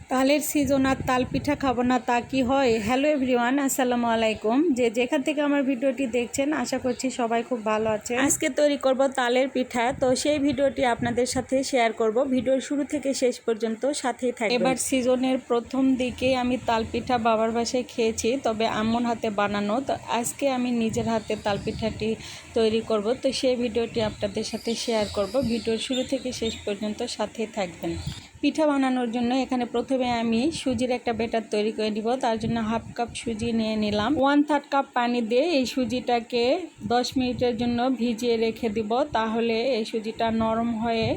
তালের সিজন আর তাল পিঠা খাবো না তা কি হয়। হ্যালো এভরিওয়ান, আসসালামু আলাইকুম। যেখান থেকে আমার ভিডিওটি দেখছেন আশা করছি সবাই খুব ভালো আছে। আজকে তৈরি করব তালের পিঠা, তো সেই ভিডিওটি আপনাদের সাথে শেয়ার করব। ভিডিওর শুরু থেকে শেষ পর্যন্ত সাথেই থাকবেন। এবার সিজনের প্রথম দিকে আমি তাল পিঠা বাবার বাসায় খেয়েছি, তবে আম্মুর হাতে বানানো। তো আজকে আমি নিজের হাতে তাল পিঠাটি তৈরি করব, তো সেই ভিডিওটি আপনাদের সাথে শেয়ার করব। ভিডিওর শুরু থেকে শেষ পর্যন্ত সাথেই থাকবেন। পিঠা বানানোর জন্য এখানে প্রথমে আমি সুজির একটা ব্যাটার তৈরি করে নিব। তার জন্য হাফ কাপ সুজি নিয়ে নিলাম। 1/3 কাপ পানি দিয়ে এই সুজিটাকে 10 মিনিটের জন্য ভিজিয়ে রেখে দিব। তাহলে এই সুজিটা নরম হয়ে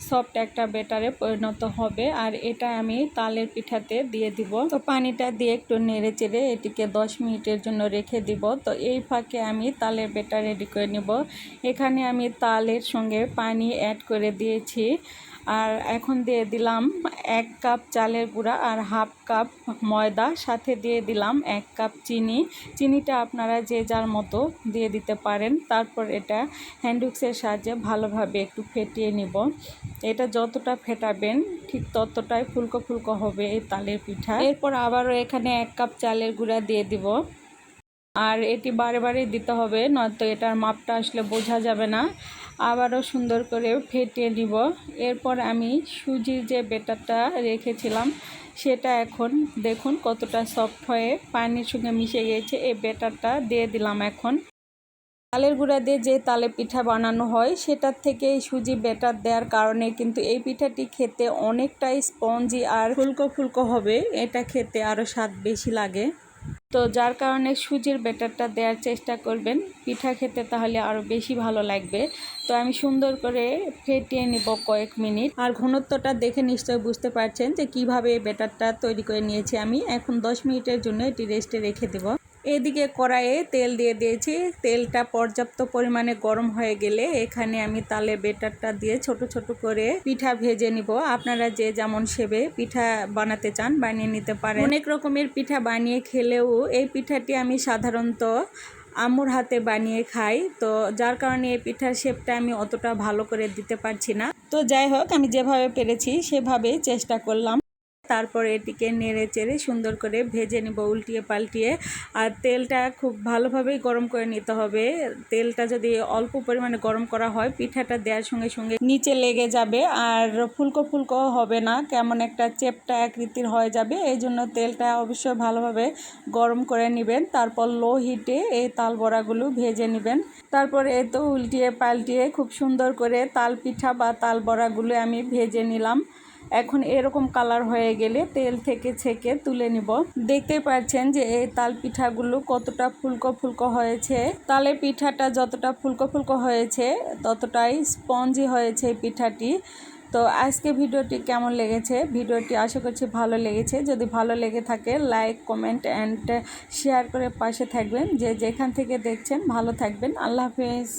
সফট একটা ব্যাটারে পরিণত হবে। আর এটা আমি তালের পিঠাতে দিয়ে দিব। তো পানিটা দিয়ে একটু নেড়ে চেড়ে এটিকে 10 মিনিটের জন্য রেখে দিব। তো এই ফাঁকে আমি তালের ব্যাটার রেডি করে নিব। এখানে আমি তালের সঙ্গে পানি অ্যাড করে দিয়েছি। আর এখন দিয়ে দিলাম 1 কাপ চালের গুঁড়া আর হাফ কাপ ময়দা, সাথে দিয়ে দিলাম 1 কাপ চিনি। চিনিটা আপনারা যে যার মতো দিয়ে দিতে পারেন। তারপর এটা হ্যান্ড উইক্সের সাহায্যে ভালোভাবে একটু ফেটিয়ে নিব। এটা যতটা ফেটাবেন ঠিক ততটাই ফুলকো ফুলকো হবে এই তালের পিঠা। এরপর আবারও এখানে 1 কাপ চালের গুঁড়া দিয়ে দিব। আর এটি বারে বারে দিতে হবে, নয়তো এটার মাপটা আসলে বোঝা যাবে না। আবারও সুন্দর করে ফেটিয়ে নিব। এরপর আমি সুজির যে ব্যাটারটা রেখেছিলাম সেটা এখন দেখুন কতটা সফট হয়ে পানির সঙ্গে মিশে গিয়েছে। এই ব্যাটারটা দিয়ে দিলাম। এখন তালের গুঁড়া দিয়ে যে তালে পিঠা বানানো হয় সেটার থেকে এই সুজি ব্যাটার দেওয়ার কারণে কিন্তু এই পিঠাটি খেতে অনেকটাই স্পঞ্জি আর ফুলকো ফুলকো হবে। এটা খেতে আরও স্বাদ বেশি লাগে। তো যার কারণে সুজির ব্যাটারটা দেওয়ার চেষ্টা করবেন পিঠা খেতে, তাহলে আরও বেশি ভালো লাগবে। তো আমি সুন্দর করে ফেটিয়ে নিব কয়েক মিনিট। আর ঘনত্বটা দেখে নিশ্চয়ই বুঝতে পারছেন যে কিভাবে এই ব্যাটারটা তৈরি করে নিয়েছি আমি। এখন 10 মিনিটের জন্য এটি রেস্টে রেখে দেব। এদিকে কড়াইয়ে তেল দিয়ে দিয়েছি। তেলটা পর্যাপ্ত পরিমাণে গরম হয়ে গেলে এখানে আমি তালের ব্যাটারটা দিয়ে ছোট ছোট করে পিঠা ভেজে নিব। আপনারা যে যেমন শেপে পিঠা বানাতে চান বানিয়ে নিতে পারেন। অনেক রকমের পিঠা বানিয়ে খেলেও এই পিঠাটি আমি সাধারণত আম্মুর হাতে বানিয়ে খাই, তো যার কারণে এই পিঠার শেপটা আমি অতটা ভালো করে দিতে পারছি না। তো যাই হোক, আমি যেভাবে পেরেছি সেভাবেই চেষ্টা করলাম। তারপর এটিকে নেড়ে চেড়ে সুন্দর করে ভেজে নেব উল্টিয়ে পাল্টিয়ে। আর তেলটা খুব ভালোভাবেই গরম করে নিতে হবে। তেলটা যদি অল্প পরিমাণে গরম করা হয় পিঠাটা দেওয়ার সঙ্গে সঙ্গে নিচে লেগে যাবে আর ফুলকো ফুলকো হবে না, কেমন একটা চেপটা আকৃতির হয়ে যাবে। এই জন্য তেলটা অবশ্যই ভালোভাবে গরম করে নেবেন। তারপর লো হিটে এই তাল বড়াগুলো ভেজে নেবেন। তারপর এ তো উল্টিয়ে পাল্টিয়ে খুব সুন্দর করে তাল পিঠা বা তাল বড়াগুলো আমি ভেজে নিলাম। এখন এরকম কালার হয়ে গেলে তেল থেকে ছেঁকে তুলে নিব। দেখতে পাচ্ছেন যে এই তাল পিঠাগুলো কতটা ফুলকো ফুলকো হয়েছে। তালের পিঠাটা যতটা ফুলকো ফুলকো হয়েছে ততটাই স্পঞ্জি হয়েছে এই পিঠাটি। তো আজকে ভিডিওটি কেমন লেগেছে, ভিডিওটি আশা করছি ভালো লেগেছে। যদি ভালো লেগে থাকে লাইক কমেন্ট অ্যান্ড শেয়ার করে পাশে থাকবেন। যে যেখান থেকে দেখছেন ভালো থাকবেন। আল্লাহ হাফেজ।